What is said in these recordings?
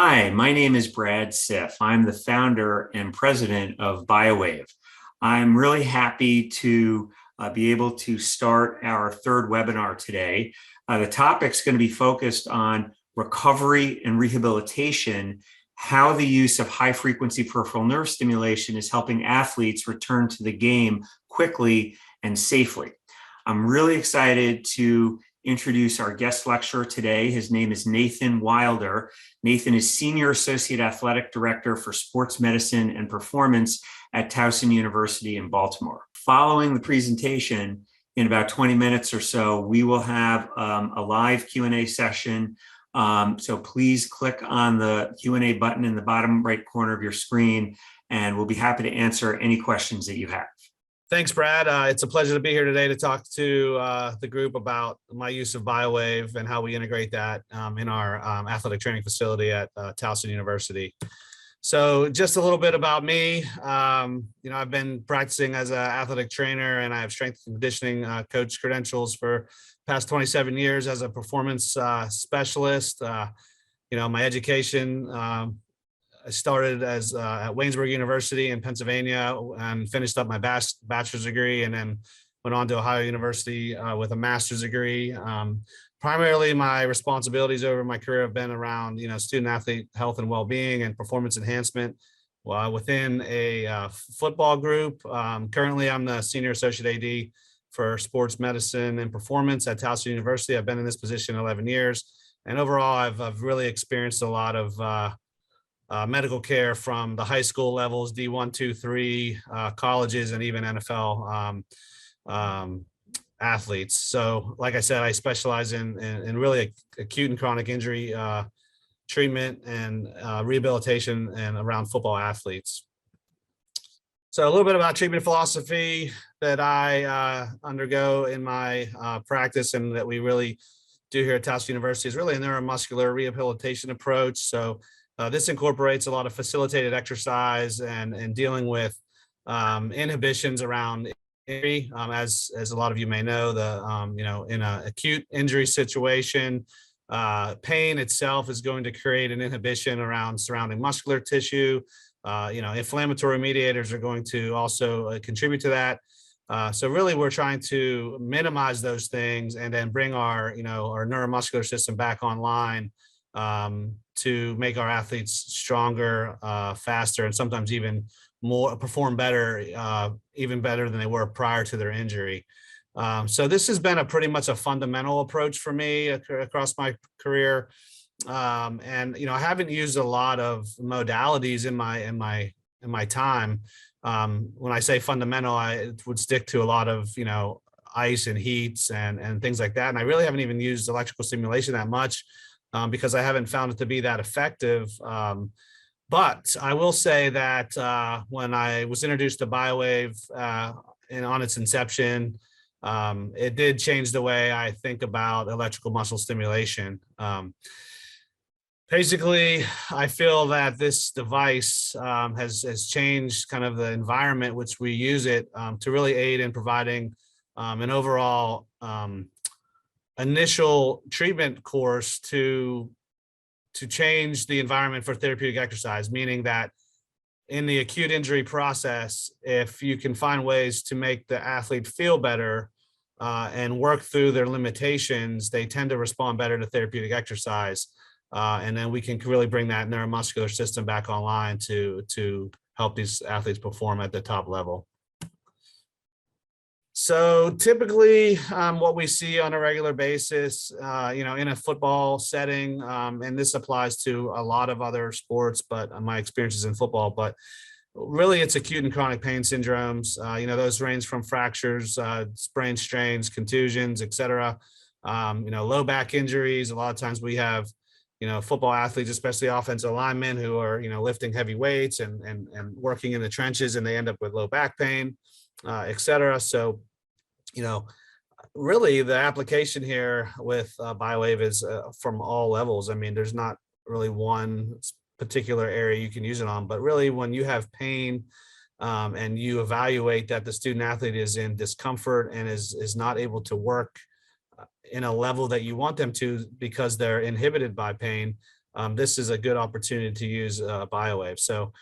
Hi, my name is Brad Siff. I'm the founder and president of BioWave. I'm really happy to be able to start our third webinar today. The topic's going to be focused on recovery and rehabilitation, how the use of high-frequency peripheral nerve stimulation is helping athletes return to the game quickly and safely. I'm really excited to introduce our guest lecturer today. His name is Nathan Wilder. Nathan is Senior Associate Athletic Director for Sports Medicine and Performance at Towson University in Baltimore. Following the presentation, in about 20 minutes or so, we will have a live Q&A session. So please click on the Q&A button in the bottom right corner of your screen, and we'll be happy to answer any questions that you have. Thanks, Brad. It's a pleasure to be here today to talk to the group about my use of BioWave and how we integrate that in our athletic training facility at Towson University. So just a little bit about me. I've been practicing as an athletic trainer, and I have strength and conditioning coach credentials for past 27 years as a performance specialist. My education, I started as at Waynesburg University in Pennsylvania and finished up my bachelor's degree, and then went on to Ohio University with a master's degree. Primarily, my responsibilities over my career have been around, student athlete health and well-being and performance enhancement within a football group. Currently, I'm the Senior Associate AD for Sports Medicine and Performance at Towson University. I've been in this position 11 years. And overall, I've really experienced a lot of medical care from the high school levels, D1, 2, 3, colleges, and even NFL athletes. So like I said, I specialize in really acute and chronic injury treatment and rehabilitation and around football athletes. So a little bit about treatment philosophy that I undergo in my practice and that we really do here at Towson University is really a neuromuscular rehabilitation approach. So this incorporates a lot of facilitated exercise and dealing with inhibitions around injury. As a lot of you may know, in an acute injury situation, pain itself is going to create an inhibition around surrounding muscular tissue. Inflammatory mediators are going to also contribute to that. So really, we're trying to minimize those things and then bring our neuromuscular system back online to make our athletes stronger, faster, and sometimes even more perform better, even better than they were prior to their injury. So this has been pretty much a fundamental approach for me across my career. I haven't used a lot of modalities in my time. When I say fundamental, I would stick to a lot of ice and heats and things like that. And I really haven't even used electrical stimulation that much. Because I haven't found it to be that effective. But I will say that when I was introduced to BioWave and on its inception, it did change the way I think about electrical muscle stimulation. Basically, I feel that this device has changed kind of the environment which we use it to really aid in providing an overall initial treatment course to change the environment for therapeutic exercise, meaning that in the acute injury process, if you can find ways to make the athlete feel better and work through their limitations, they tend to respond better to therapeutic exercise. And then we can really bring that neuromuscular system back online to help these athletes perform at the top level. So typically what we see on a regular basis, in a football setting, and this applies to a lot of other sports, but my experience is in football, but really it's acute and chronic pain syndromes. Those range from fractures, sprains, strains, contusions, et cetera. Low back injuries. A lot of times we have, football athletes, especially offensive linemen who are, lifting heavy weights and working in the trenches, and they end up with low back pain, et cetera. So, really the application here with BioWave is from all levels. I mean, there's not really one particular area you can use it on, but really when you have pain and you evaluate that the student athlete is in discomfort and is not able to work in a level that you want them to because they're inhibited by pain, this is a good opportunity to use BioWave. So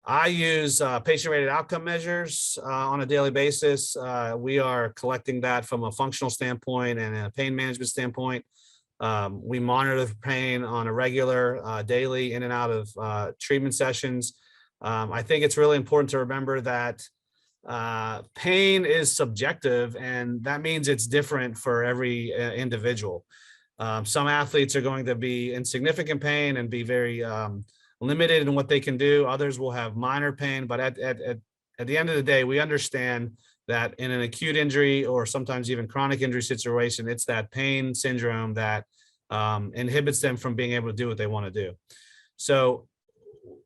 I use patient-rated outcome measures on a daily basis. We are collecting that from a functional standpoint and a pain management standpoint. We monitor the pain on a regular daily in and out of treatment sessions. I think it's really important to remember that pain is subjective, and that means it's different for every individual. Some athletes are going to be in significant pain and be very limited in what they can do. Others will have minor pain, but at the end of the day, we understand that in an acute injury or sometimes even chronic injury situation, it's that pain syndrome that inhibits them from being able to do what they want to do. So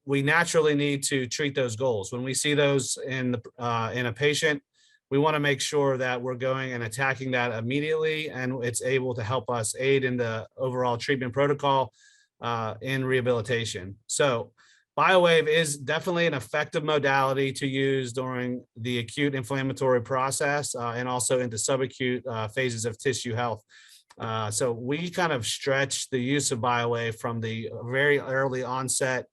we naturally need to treat those goals. When we see those in a patient, we want to make sure that we're going and attacking that immediately, and it's able to help us aid in the overall treatment protocol in rehabilitation. So BioWave is definitely an effective modality to use during the acute inflammatory process and also into subacute phases of tissue health. So we kind of stretch the use of BioWave from the very early onset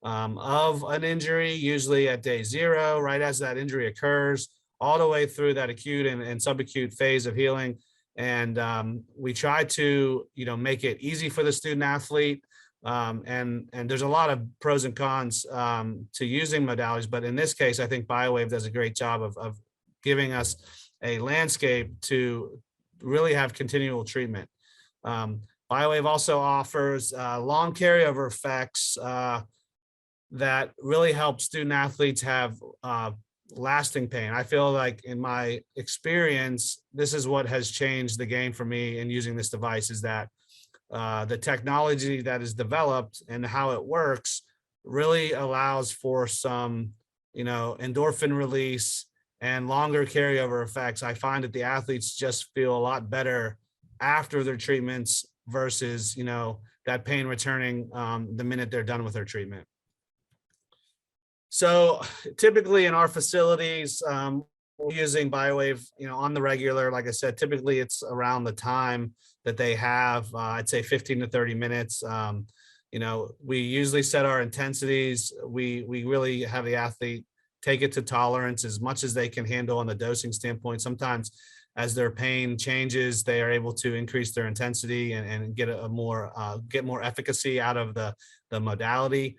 of an injury, usually at day 0, right as that injury occurs, all the way through that acute and subacute phase of healing. And we try to, make it easy for the student athlete. And there's a lot of pros and cons to using modalities, but in this case, I think BioWave does a great job of giving us a landscape to really have continual treatment. BioWave also offers long carryover effects that really help student athletes have lasting pain. I feel like in my experience, this is what has changed the game for me in using this device, is that the technology that is developed and how it works really allows for some, endorphin release and longer carryover effects. I find that the athletes just feel a lot better after their treatments versus, that pain returning the minute they're done with their treatment. So typically in our facilities, we're using BioWave, on the regular. Like I said, typically it's around the time that they have, I'd say 15 to 30 minutes. We usually set our intensities. We really have the athlete take it to tolerance as much as they can handle on the dosing standpoint. Sometimes as their pain changes, they are able to increase their intensity and get more efficacy out of the modality.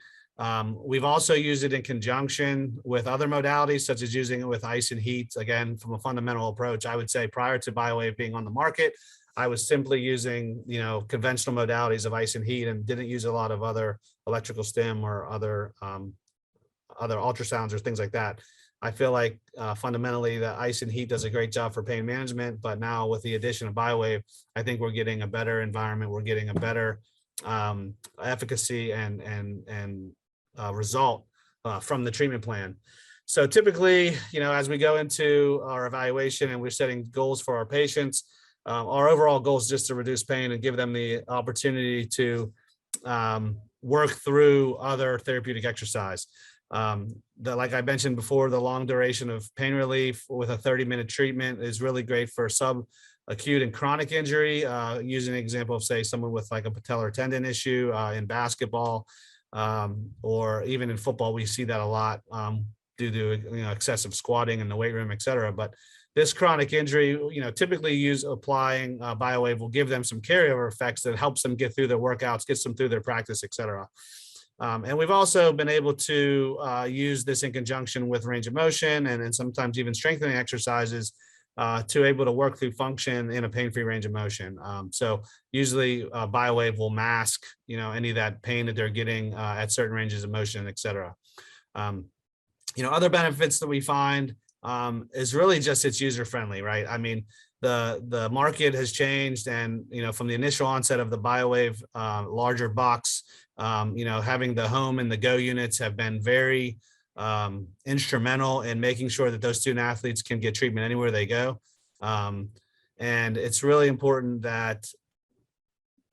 We've also used it in conjunction with other modalities, such as using it with ice and heat. Again, from a fundamental approach, I would say prior to BioWave being on the market, I was simply using, conventional modalities of ice and heat and didn't use a lot of other electrical stim or other ultrasounds or things like that. I feel like fundamentally the ice and heat does a great job for pain management, but now with the addition of BioWave, I think we're getting a better environment. We're getting a better efficacy and result from the treatment plan. So typically, as we go into our evaluation and we're setting goals for our patients, our overall goal is just to reduce pain and give them the opportunity to work through other therapeutic exercise. Like I mentioned before, the long duration of pain relief with a 30-minute treatment is really great for subacute and chronic injury. Using an example of, say, someone with like a patellar tendon issue in basketball, or even in football, we see that a lot due to excessive squatting in the weight room, et cetera. But this chronic injury, typically applying BioWave will give them some carryover effects that helps them get through their workouts, gets them through their practice, et cetera. And we've also been able to use this in conjunction with range of motion and sometimes even strengthening exercises to able to work through function in a pain-free range of motion. So usually BioWave will mask, any of that pain that they're getting at certain ranges of motion, et cetera. Other benefits that we find is really just it's user-friendly, right? I mean, the market has changed, and from the initial onset of the BioWave larger box, having the home and the go units have been very instrumental in making sure that those student athletes can get treatment anywhere they go. And it's really important that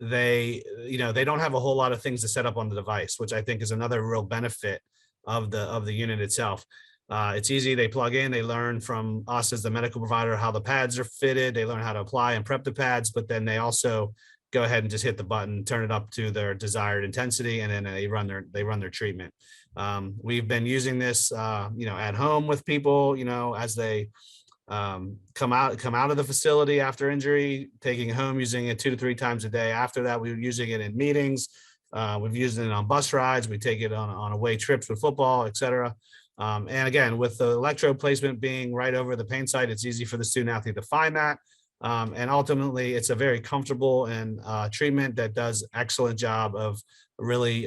they don't have a whole lot of things to set up on the device, which I think is another real benefit of the unit itself. It's easy. They plug in, they learn from us as the medical provider how the pads are fitted, they learn how to apply and prep the pads, but then they also go ahead and just hit the button, turn it up to their desired intensity, and then they run their treatment. We've been using this, at home with people, as they come out of the facility after injury, taking it home, using it 2 to 3 times a day. After that, we were using it in meetings. We've used it on bus rides. We take it on away trips with football, et cetera. And again, with the electrode placement being right over the pain site, it's easy for the student athlete to find that. And ultimately, it's a very comfortable and treatment that does excellent job of really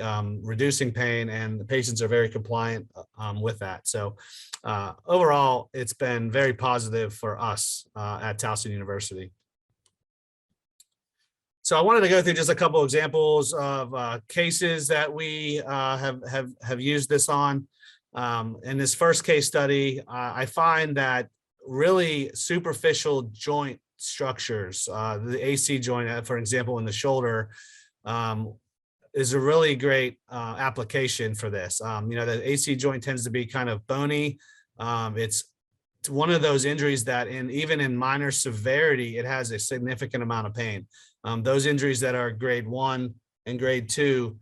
reducing pain, and the patients are very compliant with that. So overall, it's been very positive for us at Towson University. So I wanted to go through just a couple examples of cases that we have used this on. In this first case study, I find that really superficial joint structures, the AC joint, for example, in the shoulder, is a really great application for this. The AC joint tends to be kind of bony. It's one of those injuries that even in minor severity, it has a significant amount of pain. Those injuries that are grade 1 and grade 2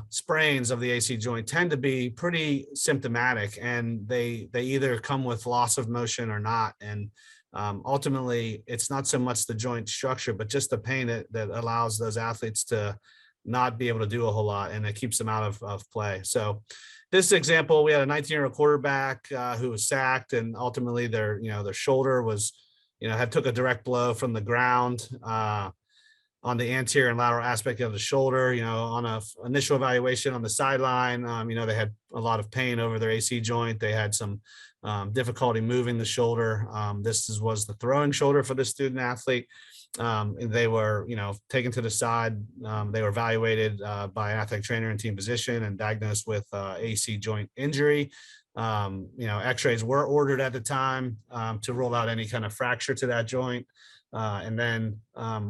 sprains of the AC joint tend to be pretty symptomatic, and they either come with loss of motion or not. And ultimately, it's not so much the joint structure, but just the pain that allows those athletes to not be able to do a whole lot, and it keeps them out of play. So this example, we had a 19-year-old quarterback who was sacked, and ultimately their shoulder was, had took a direct blow from the ground on the anterior and lateral aspect of the shoulder. On a initial evaluation on the sideline, they had a lot of pain over their AC joint. They had some difficulty moving the shoulder. This was the throwing shoulder for the student athlete. They were, taken to the side. They were evaluated by an athletic trainer and team physician and diagnosed with AC joint injury. X-rays were ordered at the time to rule out any kind of fracture to that joint. And then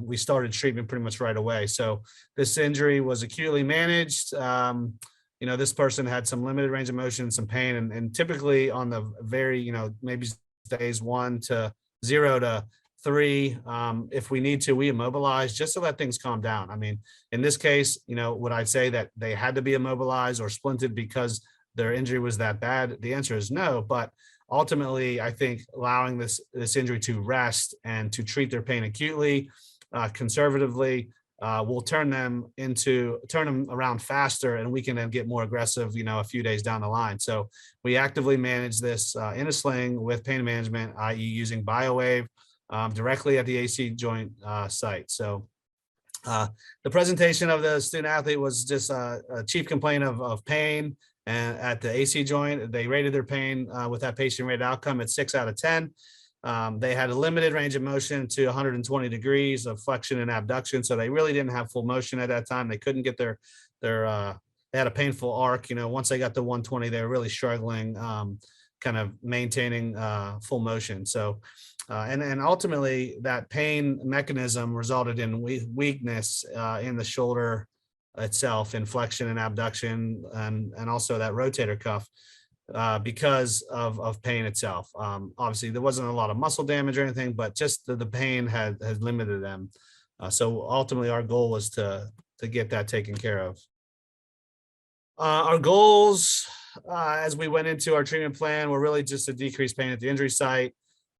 we started treatment pretty much right away. So this injury was acutely managed. This person had some limited range of motion, some pain, and typically on the very, maybe days 1 to 0 to 3, if we need to, we immobilize just to let things calm down. I mean, in this case, would I say that they had to be immobilized or splinted because their injury was that bad? The answer is no. But ultimately, I think allowing this injury to rest and to treat their pain acutely, conservatively, will turn them around faster, and we can then get more aggressive, a few days down the line. So we actively manage this in a sling with pain management, i.e. using BioWave directly at the AC joint site. So the presentation of the student athlete was just a chief complaint of pain and at the AC joint. They rated their pain with that patient rated outcome at 6 out of 10. They had a limited range of motion to 120 degrees of flexion and abduction. So they really didn't have full motion at that time. They couldn't get their they had a painful arc. Once they got to 120, they were really struggling, kind of maintaining full motion. So, and ultimately that pain mechanism resulted in weakness in the shoulder itself, in flexion and abduction, and also that rotator cuff. Because of pain itself. Obviously, there wasn't a lot of muscle damage or anything, but just the pain had limited them. So ultimately, our goal was to get that taken care of. Our goals, as we went into our treatment plan, were really just to decrease pain at the injury site,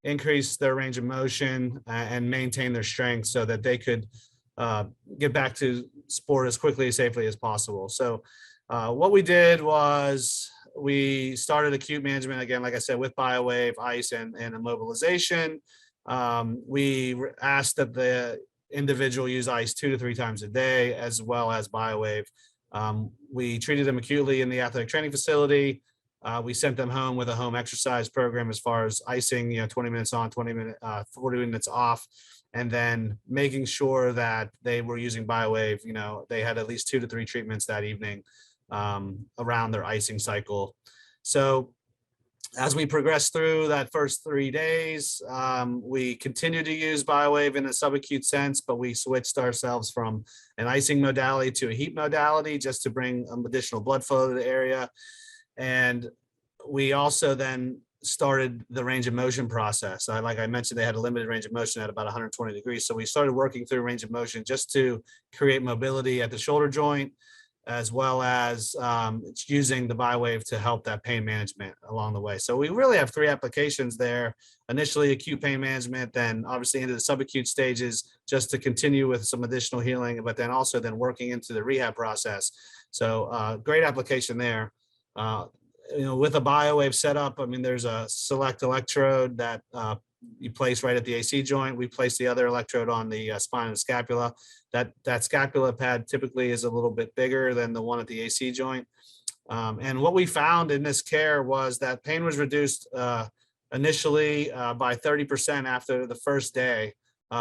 increase their range of motion, and maintain their strength so that they could get back to sport as quickly and safely as possible. So what we did was we started acute management, again, like I said, with BioWave, ice, and immobilization. We asked that the individual use ice 2 to 3 times a day, as well as BioWave. We treated them acutely in the athletic training facility. We sent them home with a home exercise program as far as icing, 20 minutes on, 40 minutes off, and then making sure that they were using BioWave. They had at least 2 to 3 treatments that evening around their icing cycle. So as we progressed through that first 3 days, we continued to use BioWave in a subacute sense, but we switched ourselves from an icing modality to a heat modality just to bring additional blood flow to the area. And we also then started the range of motion process. Like I mentioned, they had a limited range of motion at about 120 degrees. So we started working through range of motion just to create mobility at the shoulder joint, as well as it's using the BioWave to help that pain management along the way. So we really have 3 applications there. Initially acute pain management, then obviously into the subacute stages, just to continue with some additional healing, but then also then working into the rehab process. So great application there. With a BioWave setup, I mean, there's a select electrode that you place right at the AC joint. We place the other electrode on the spine and scapula. That scapula pad typically is a little bit bigger than the one at the AC joint. And what we found in this care was that pain was reduced initially by 30% after the first day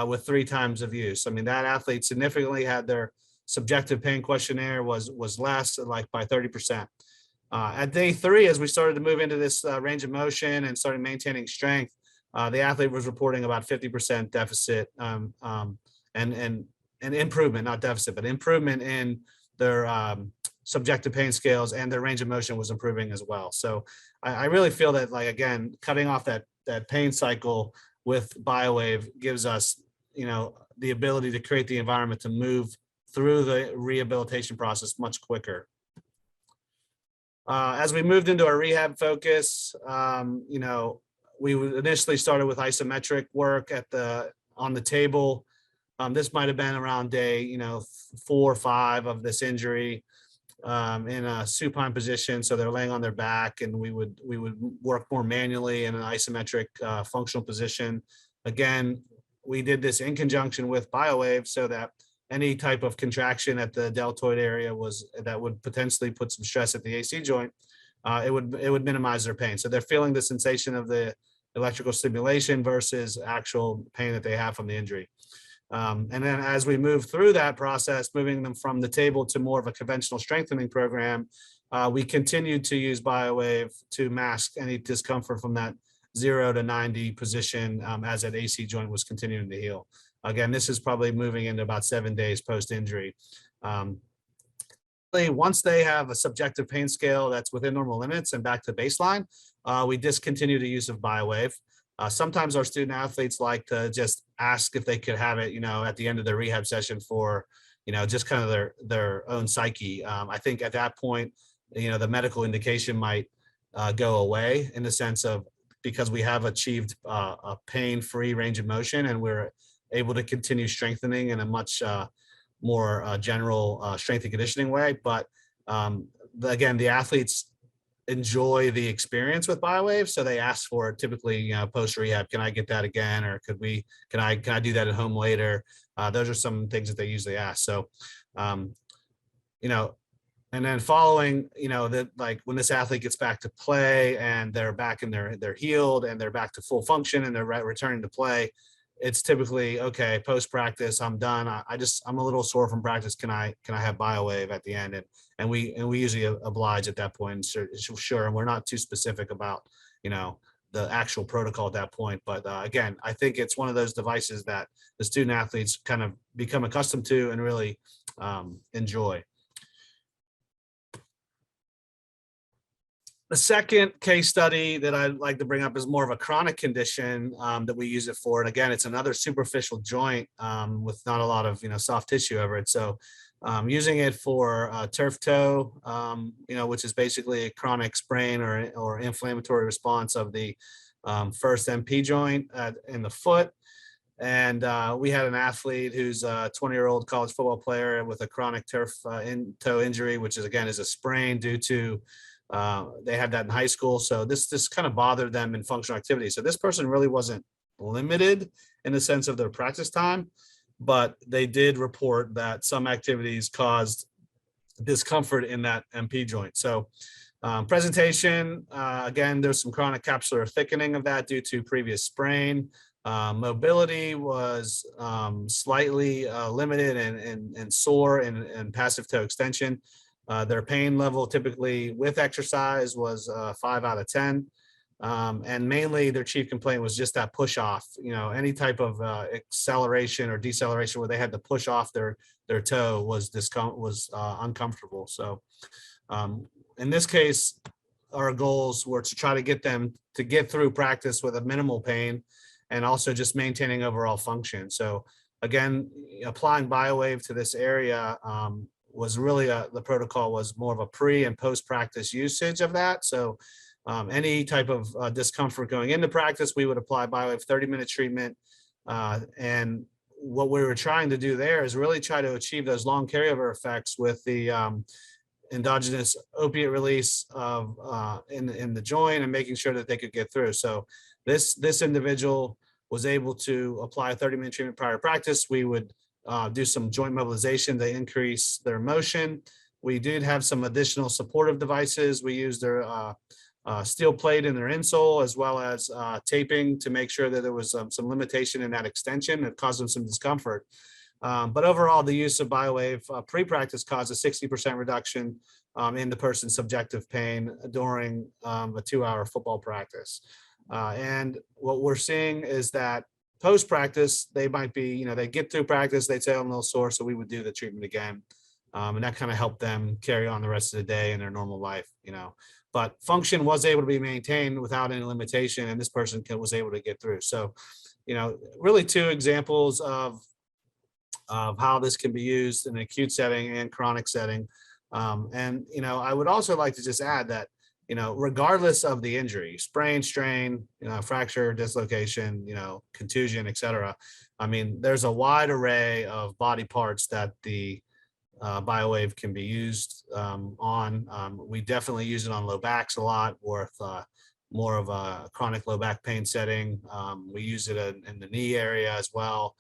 with 3 times of use. I mean, that athlete significantly had their subjective pain questionnaire was less, like by 30%. At day 3, as we started to move into this range of motion and started maintaining strength, the athlete was reporting about 50% deficit and improvement, not deficit, but improvement in their subjective pain scales, and their range of motion was improving as well. So I really feel that, like, again, cutting off that pain cycle with BioWave gives us, the ability to create the environment to move through the rehabilitation process much quicker. As we moved into our rehab focus, we initially started with isometric work on the table. This might have been around day, 4 or 5 of this injury, in a supine position. So they're laying on their back, and we would work more manually in an isometric functional position. Again, we did this in conjunction with BioWave so that any type of contraction at the deltoid area that would potentially put some stress at the AC joint, it would minimize their pain. So they're feeling the sensation of the electrical stimulation versus actual pain that they have from the injury. And then as we move through that process, moving them from the table to more of a conventional strengthening program, we continued to use BioWave to mask any discomfort from that 0 to 90 position as that AC joint was continuing to heal. Again, this is probably moving into about 7 days post-injury. Once they have a subjective pain scale that's within normal limits and back to baseline, we discontinue the use of BioWave. Sometimes our student athletes like to just ask if they could have it, at the end of their rehab session for, just kind of their own psyche. I think at that point, the medical indication might go away, in the sense of, because we have achieved a pain-free range of motion, and we're able to continue strengthening in a much more general strength and conditioning way. But again, the athletes enjoy the experience with BioWave, so they ask for it typically, post rehab. Can I get that again, or can I do that at home later? Those are some things that they usually ask. So, and then following, that, like, when this athlete gets back to play and they're back and they're healed and they're back to full function and they're returning to play, it's typically, okay, post practice, I'm done. I'm a little sore from practice. Can I have BioWave at the end? And we usually oblige at that point. Sure. And we're not too specific about, the actual protocol at that point. But again, I think it's one of those devices that the student athletes kind of become accustomed to and really enjoy. The second case study that I'd like to bring up is more of a chronic condition that we use it for. And again, it's another superficial joint with not a lot of, soft tissue over it. So using it for turf toe, which is basically a chronic sprain or inflammatory response of the first MP joint in the foot. And we had an athlete who's a 20-year-old college football player with a chronic turf toe injury, which is a sprain due to they had that in high school. So this kind of bothered them in functional activity. So this person really wasn't limited in the sense of their practice time, but they did report that some activities caused discomfort in that MP joint. So presentation, again, there's some chronic capsular thickening of that due to previous sprain. Mobility was slightly limited and sore and passive toe extension. Their pain level typically with exercise was 5 out of 10. And mainly their chief complaint was just that push off, any type of acceleration or deceleration where they had to push off their toe was uncomfortable. So in this case, our goals were to try to get them to get through practice with a minimal pain and also just maintaining overall function. So again, applying BioWave to this area was really the protocol was more of a pre and post practice usage of that. So any type of discomfort going into practice, we would apply BioWave 30-minute treatment. And what we were trying to do there is really try to achieve those long carryover effects with the endogenous opiate release of in the joint and making sure that they could get through. So this individual was able to apply a 30-minute treatment prior to practice. We would do some joint mobilization to increase their motion. We did have some additional supportive devices. We used their steel plate in their insole, as well as taping to make sure that there was some limitation in that extension that caused them some discomfort. But overall, the use of BioWave pre-practice caused a 60% reduction in the person's subjective pain during a 2-hour football practice. And what we're seeing is that post-practice, they might be, they get through practice, they'd say, I'm a little sore, so we would do the treatment again. And that kind of helped them carry on the rest of the day in their normal life, But function was able to be maintained without any limitation, and this person was able to get through. So, really 2 examples of how this can be used in an acute setting and chronic setting. And, I would also like to just add that, regardless of the injury, sprain, strain, fracture, dislocation, contusion, et cetera. I mean, there's a wide array of body parts that the BioWave can be used on. We definitely use it on low backs a lot, with more of a chronic low back pain setting. We use it in the knee area as well,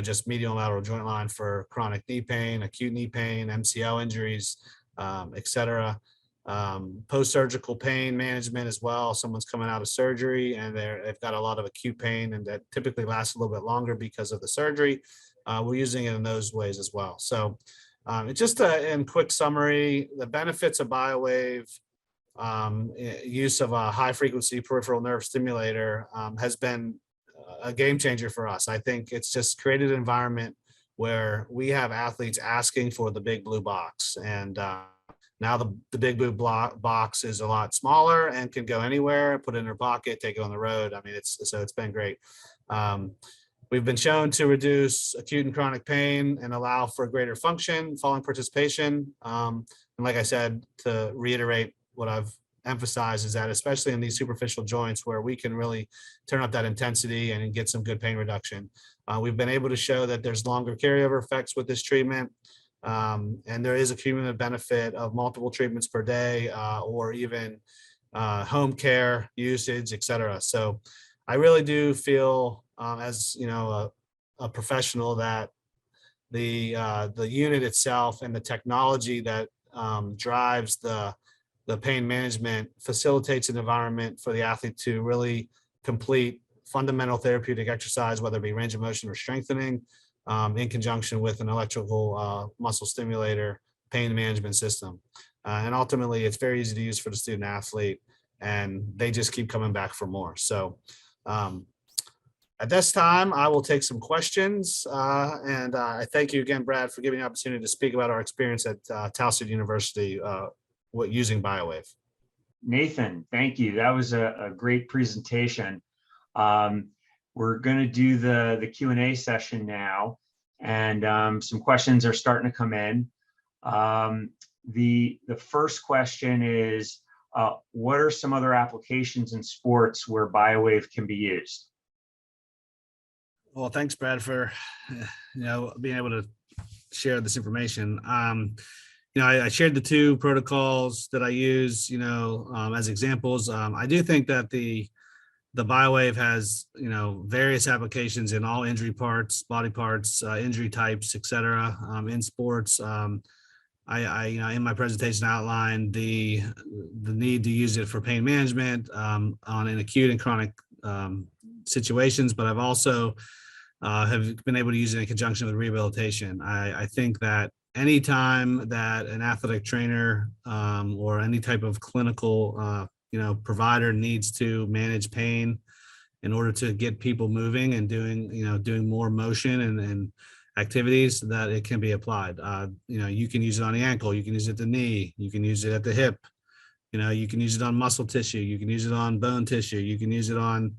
just medial lateral joint line for chronic knee pain, acute knee pain, MCL injuries, et cetera. Post-surgical pain management as well. Someone's coming out of surgery and they've got a lot of acute pain, and that typically lasts a little bit longer because of the surgery. We're using it in those ways as well. So it's just in quick summary, the benefits of BioWave, use of a high frequency peripheral nerve stimulator has been a game changer for us. I think it's just created an environment where we have athletes asking for the big blue box. And now the big blue box is a lot smaller and can go anywhere, put it in their pocket, take it on the road. I mean, it's been great. We've been shown to reduce acute and chronic pain and allow for greater function, following participation. And like I said, to reiterate what I've emphasized, is that especially in these superficial joints where we can really turn up that intensity and get some good pain reduction. We've been able to show that there's longer carryover effects with this treatment. And there is a cumulative benefit of multiple treatments per day, or even home care usage, et cetera. So I really do feel, as a professional, that the unit itself and the technology that drives the pain management facilitates an environment for the athlete to really complete fundamental therapeutic exercise, whether it be range of motion or strengthening, in conjunction with an electrical muscle stimulator pain management system. And ultimately, it's very easy to use for the student athlete, and they just keep coming back for more. So at this time, I will take some questions. And I thank you again, Brad, for giving me the opportunity to speak about our experience at Towson University using BioWave. Nathan, thank you. That was a great presentation. We're going to do the Q&A session now, and some questions are starting to come in. The first question is, what are some other applications in sports where BioWave can be used? Well, thanks, Brad, for being able to share this information. I shared the 2 protocols that I use, as examples. I do think that the BioWave has, various applications in all injury parts, body parts, injury types, et cetera, in sports. I in my presentation outlined the need to use it for pain management on an acute and chronic situations, but I've also have been able to use it in conjunction with rehabilitation. I think that anytime that an athletic trainer or any type of clinical provider needs to manage pain in order to get people moving and doing more motion and activities, that it can be applied. You can use it on the ankle, you can use it at the knee, you can use it at the hip, You can use it on muscle tissue, you can use it on bone tissue, you can use it on,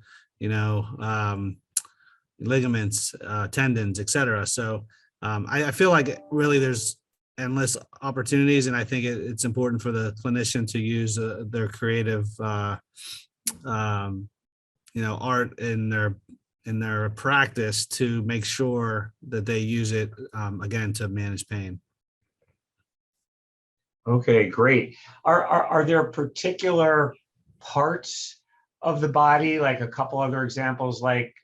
ligaments, tendons, etc. So I feel like really there's endless opportunities, and I think it's important for the clinician to use their creative, art in their practice to make sure that they use it again to manage pain. Okay, great. Are there particular parts of the body, like a couple other examples, like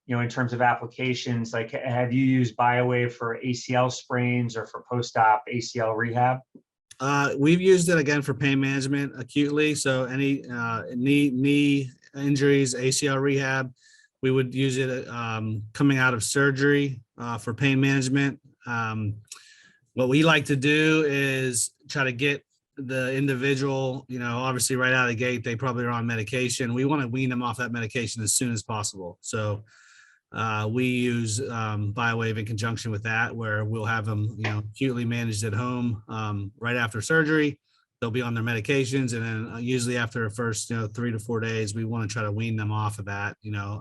in terms of applications, like have you used BioWave for ACL sprains or for post-op ACL rehab? We've used it again for pain management acutely. So any knee injuries, ACL rehab, we would use it coming out of surgery for pain management. What we like to do is try to get the individual, obviously right out of the gate, they probably are on medication. We want to wean them off that medication as soon as possible. So we use BioWave in conjunction with that, where we'll have them, acutely managed at home right after surgery. They'll be on their medications, and then usually after the first 3 to 4 days, we want to try to wean them off of that,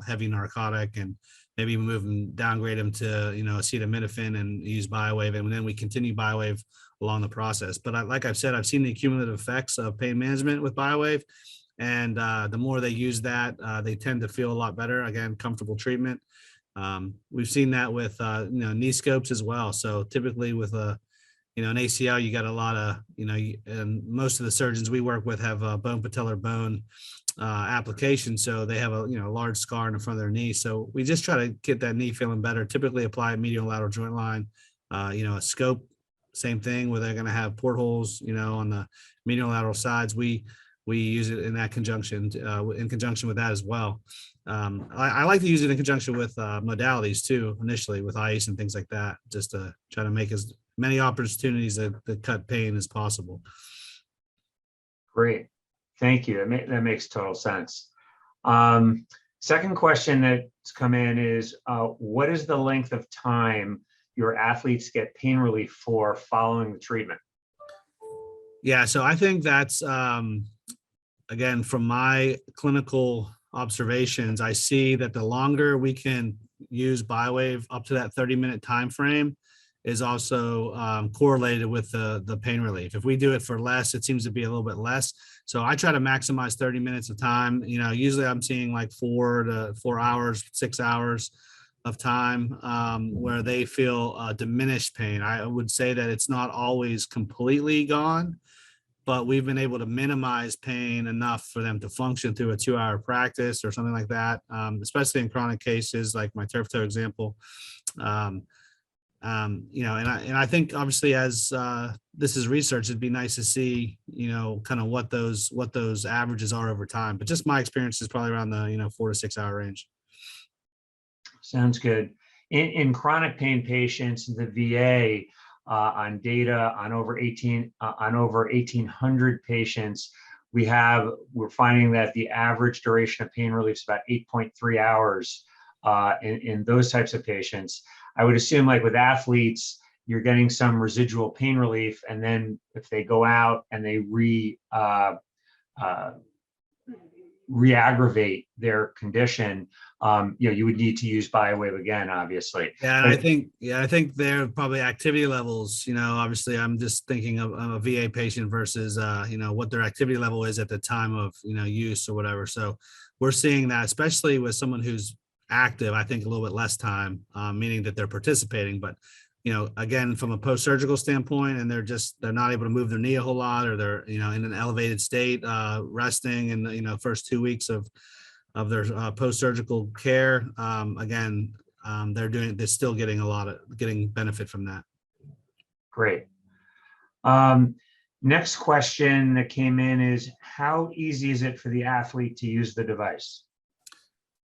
heavy narcotic, and maybe move them, downgrade them to acetaminophen and use BioWave, and then we continue BioWave along the process. But like I've said, I've seen the cumulative effects of pain management with BioWave, and the more they use that, they tend to feel a lot better. Again, comfortable treatment. We've seen that with knee scopes as well. So typically with an ACL, you got a lot of and most of the surgeons we work with have a bone patellar bone application, so they have a large scar in the front of their knee. So we just try to get that knee feeling better. Typically apply medial lateral joint line, a scope, same thing, where they're going to have portholes on the medial lateral sides. We use it in that conjunction, in conjunction with that as well. I like to use it in conjunction with modalities too, initially with ice and things like that, just to try to make as many opportunities that cut pain as possible. Great. Thank you. That makes total sense. Second question that's come in is, what is the length of time your athletes get pain relief for following the treatment? Yeah, so I think that's, again, from my clinical observations, I see that the longer we can use BioWave up to that 30-minute time frame is also correlated with the pain relief. If we do it for less, it seems to be a little bit less. So I try to maximize 30 minutes of time. Usually I'm seeing like 4 to 4 hours, 6 hours of time where they feel diminished pain. I would say that it's not always completely gone, but we've been able to minimize pain enough for them to function through a 2-hour practice or something like that, especially in chronic cases like my turf toe example. And I think obviously as this is research, it'd be nice to see, kind of what those averages are over time. But just my experience is probably around the, 4 to 6 hour range. Sounds good. In chronic pain patients, the VA on data on over 1,800 patients, we're finding that the average duration of pain relief is about 8.3 hours in those types of patients. I would assume, like with athletes, you're getting some residual pain relief, and then if they go out and they re-aggravate their condition, you would need to use BioWave again, obviously. Yeah, and I think their probably activity levels, obviously I'm just thinking of a VA patient versus, what their activity level is at the time of, use or whatever. So we're seeing that, especially with someone who's active, I think a little bit less time, meaning that they're participating, but again, from a post-surgical standpoint, and they're not able to move their knee a whole lot, or they're in an elevated state, resting in the first 2 weeks of their post-surgical care. Again, they're still getting benefit from that. Great. Next question that came in is, how easy is it for the athlete to use the device?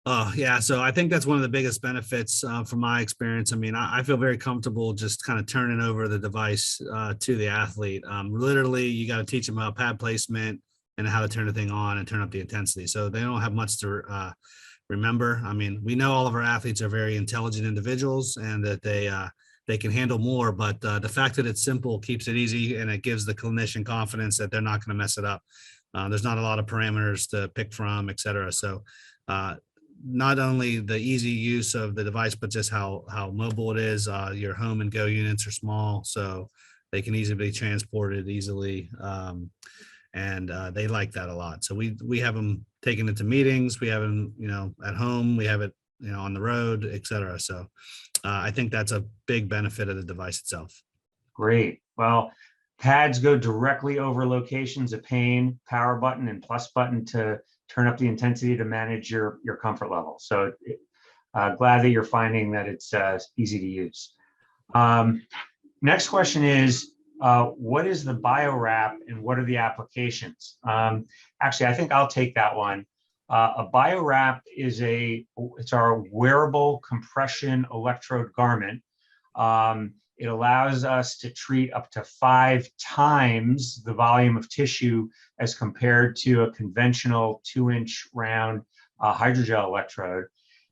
Oh, yeah. So I think that's one of the biggest benefits from my experience. I mean, I feel very comfortable just kind of turning over the device to the athlete. Literally, you got to teach them about pad placement and how to turn the thing on and turn up the intensity. So they don't have much to remember. I mean, we know all of our athletes are very intelligent individuals, and that they they can handle more, but the fact that it's simple keeps it easy, and it gives the clinician confidence that they're not going to mess it up. There's not a lot of parameters to pick from, et cetera. So not only the easy use of the device, but just how mobile it is. Your home and go units are small, so they can easily be transported easily. And they like that a lot. So we have them taken into meetings, we have them, at home, we have it, on the road, et cetera. So I think that's a big benefit of the device itself. Great. Well, pads go directly over locations of pain, power button and plus button to turn up the intensity to manage your comfort level. So glad that you're finding that it's easy to use. Next question is, what is the BioWrap and what are the applications? Actually, I think I'll take that one. A BioWrap is it's our wearable compression electrode garment. It allows us to treat up to 5 times the volume of tissue as compared to a conventional 2-inch round hydrogel electrode.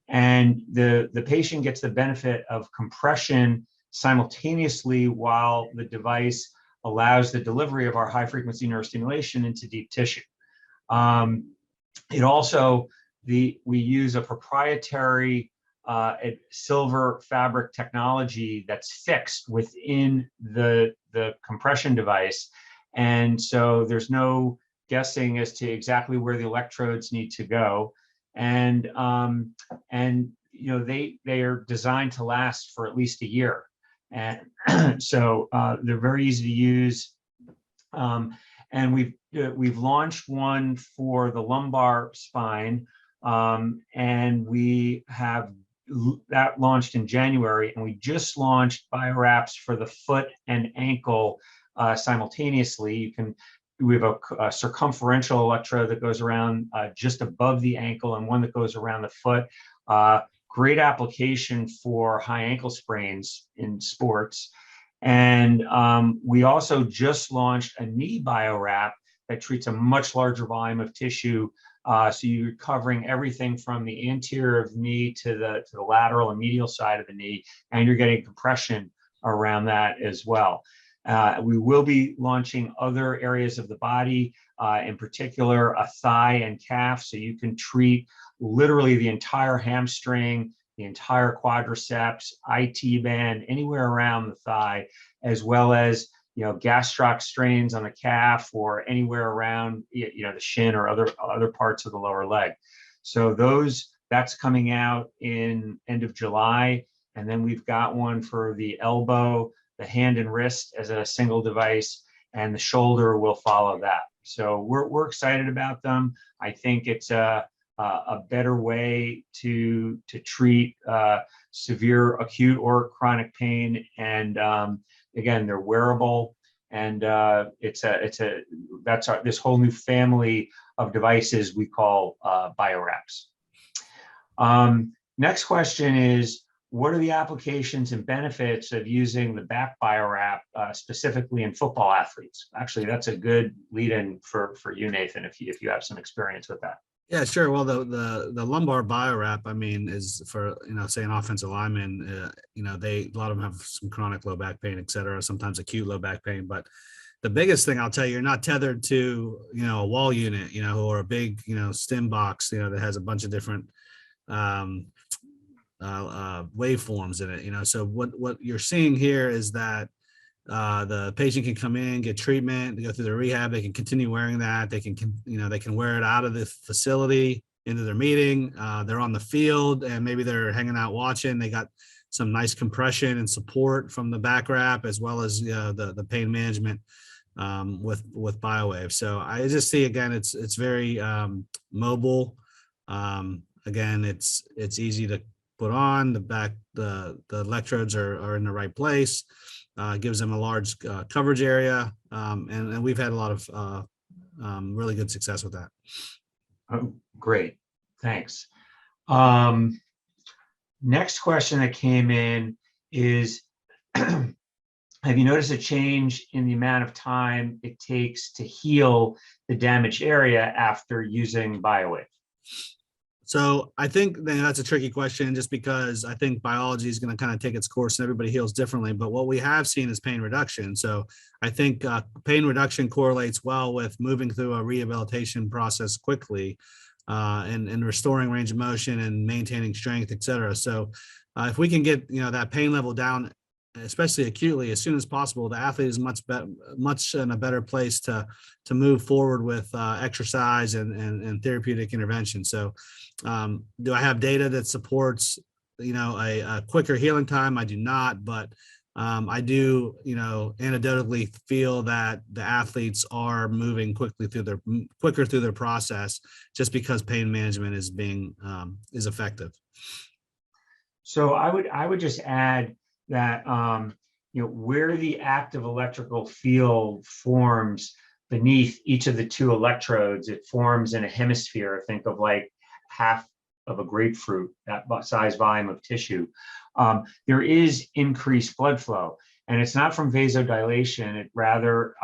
And the patient gets the benefit of compression simultaneously while the device allows the delivery of our high frequency neurostimulation into deep tissue. It also, we use a proprietary silver fabric technology that's fixed within the compression device. And so there's no guessing as to exactly where the electrodes need to go. And they are designed to last for at least a year. And so they're very easy to use. And we've launched one for the lumbar spine, and we have that launched in January, and we just launched BioWraps for the foot and ankle simultaneously. We have a circumferential electrode that goes around just above the ankle, and one that goes around the foot. Great application for high ankle sprains in sports. And we also just launched a knee BioWrap that treats a much larger volume of tissue. So you're covering everything from the anterior of the knee to the lateral and medial side of the knee, and you're getting compression around that as well. We will be launching other areas of the body, in particular a thigh and calf, so you can treat literally the entire hamstring, the entire quadriceps, IT band, anywhere around the thigh, as well as gastroc strains on the calf or anywhere around the shin or other parts of the lower leg. So that's coming out in end of July, and then we've got one for the elbow, the hand and wrist as a single device, and the shoulder will follow that. So we're excited about them. I think it's a better way to treat severe acute or chronic pain. And again, they're wearable, and this whole new family of devices we call BioWraps. Next question is, what are the applications and benefits of using the back BioWrap specifically in football athletes? Actually, that's a good lead-in for you, Nathan, if you have some experience with that. Yeah, sure. Well, the lumbar BioWrap, I mean, is for, say an offensive lineman, a lot of them have some chronic low back pain, et cetera, sometimes acute low back pain. But the biggest thing I'll tell you, you're not tethered to, a wall unit, or a big, stim box, that has a bunch of different waveforms in it, so what you're seeing here is that the patient can come in, get treatment, they go through their rehab, they can continue wearing that, they can wear it out of the facility into their meeting, they're on the field and maybe they're hanging out watching, they got some nice compression and support from the back wrap, as well as the pain management with BioWave. So I just see, again, it's very mobile. Again, it's easy to put on. The electrodes are in the right place. Gives them a large coverage area, and we've had a lot of really good success with that. Oh, great, thanks. Next question that came in is, have you noticed a change in the amount of time it takes to heal the damaged area after using BioWave? So I think that's a tricky question just because I think biology is going to kind of take its course and everybody heals differently. But what we have seen is pain reduction. So I think pain reduction correlates well with moving through a rehabilitation process quickly and restoring range of motion and maintaining strength, et cetera. So if we can get, that pain level down, especially acutely, as soon as possible, the athlete is much in a better place to move forward with exercise and therapeutic intervention. So do I have data that supports a quicker healing time? I do not, but I do anecdotally feel that the athletes are moving quicker through their process just because pain management is effective. So I would just add that where the active electrical field forms beneath each of the two electrodes, it forms in a hemisphere. Think of like half of a grapefruit, that size volume of tissue. There is increased blood flow, and it's not from vasodilation. It rather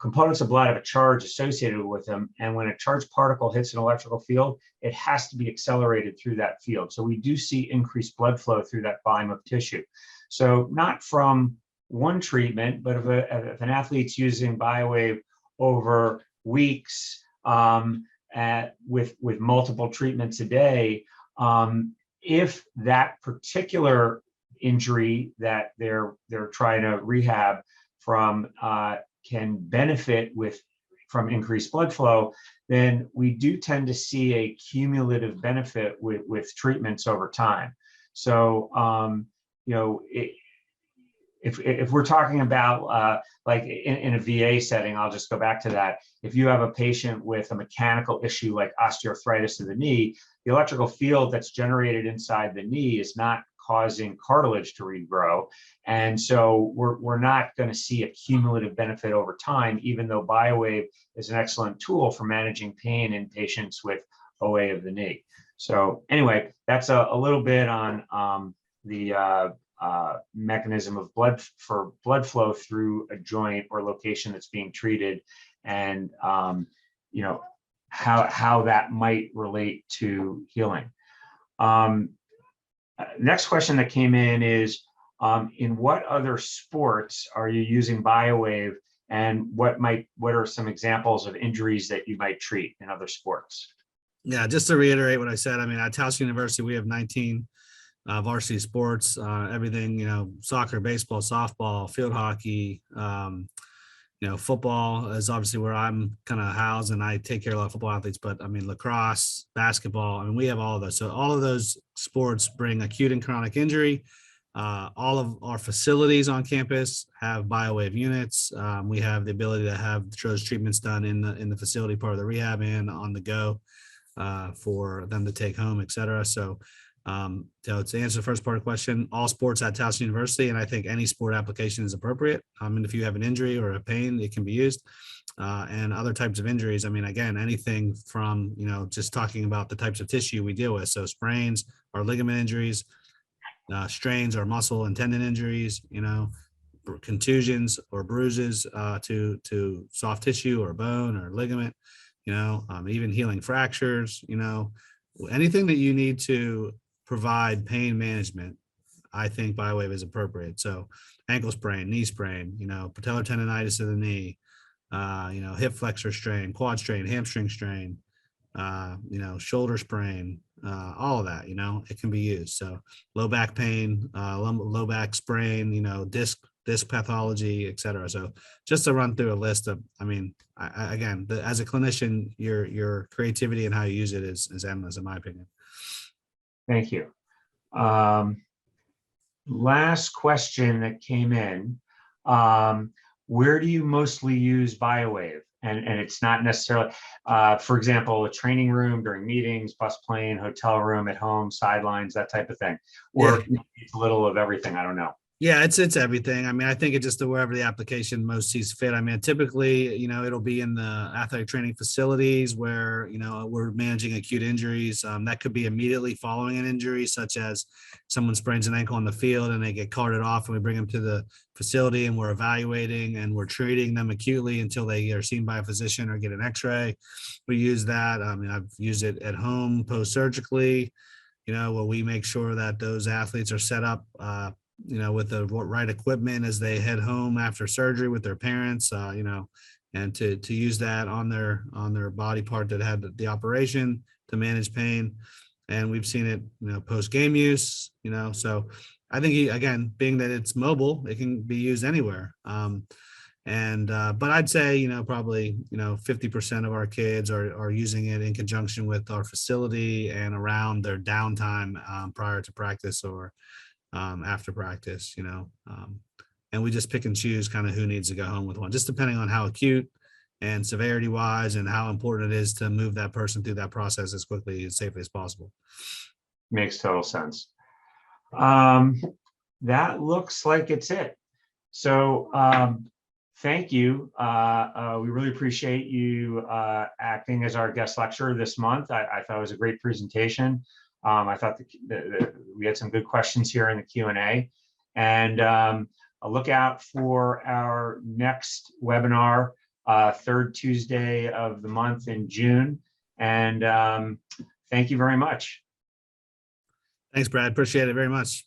components of blood have a charge associated with them, and when a charged particle hits an electrical field, it has to be accelerated through that field. So we do see increased blood flow through that volume of tissue. So not from one treatment, but if an athlete's using BioWave over weeks with multiple treatments a day, if that particular injury that they're trying to rehab from can benefit from increased blood flow, then we do tend to see a cumulative benefit with treatments over time. So, if we're talking about like in a VA setting, I'll just go back to that. If you have a patient with a mechanical issue like osteoarthritis of the knee, the electrical field that's generated inside the knee is not causing cartilage to regrow. And so we're not going to see a cumulative benefit over time, even though BioWave is an excellent tool for managing pain in patients with OA of the knee. So anyway, that's a little bit on the mechanism of blood flow through a joint or location that's being treated, and how that might relate to healing. Next question that came in is, in what other sports are you using BioWave, and what are some examples of injuries that you might treat in other sports? Yeah, just to reiterate what I said, I mean, at Towson University, we have 19 varsity sports, everything, soccer, baseball, softball, field hockey, football is obviously where I'm kind of housed, and I take care of a lot of football athletes, but I mean, lacrosse, basketball, I mean, we have all of those. So all of those sports bring acute and chronic injury. All of our facilities on campus have BioWave units. We have the ability to have those treatments done in the facility part of the rehab and on the go for them to take home, et cetera. So to answer the first part of the question, all sports at Towson University, and I think any sport application is appropriate. And if you have an injury or a pain, it can be used. And other types of injuries, I mean, again, anything from, just talking about the types of tissue we deal with. So sprains or ligament injuries, strains or muscle and tendon injuries, contusions or bruises to soft tissue or bone or ligament, even healing fractures, anything that you need to provide pain management, I think BioWave is appropriate. So ankle sprain, knee sprain, patellar tendonitis of the knee, hip flexor strain, quad strain, hamstring strain, shoulder sprain, all of that, it can be used. So low back pain, low back sprain, disc pathology, et cetera. So just to run through a list of, I mean, again, as a clinician, your creativity and how you use it is endless, in my opinion. Thank you. Last question that came in. Where do you mostly use BioWave? And it's not necessarily, for example, a training room during meetings, bus plane, hotel room, at home, sidelines, that type of thing. Or it's a little of everything, I don't know. Yeah, it's everything. I mean, I think it just wherever the application most sees fit. I mean, typically, it'll be in the athletic training facilities where, we're managing acute injuries. That could be immediately following an injury, such as someone sprains an ankle on the field and they get carted off, and we bring them to the facility and we're evaluating and we're treating them acutely until they are seen by a physician or get an X-ray. We use that. I mean, I've used it at home post-surgically, where we make sure that those athletes are set up, with the right equipment as they head home after surgery with their parents, and to use that on their body part that had the operation to manage pain. And we've seen it, post game use, so I think again, being that it's mobile, it can be used anywhere. But I'd say, probably, 50% of our kids are using it in conjunction with our facility and around their downtime, prior to practice or after practice, and we just pick and choose kind of who needs to go home with one, just depending on how acute and severity wise and how important it is to move that person through that process as quickly and safely as possible. Makes total sense. That looks like it's it. So thank you. We really appreciate you acting as our guest lecturer this month. I thought it was a great presentation. I thought we had some good questions here in the Q&A, and I'll look out for our next webinar, third Tuesday of the month in June. And thank you very much. Thanks, Brad. Appreciate it very much.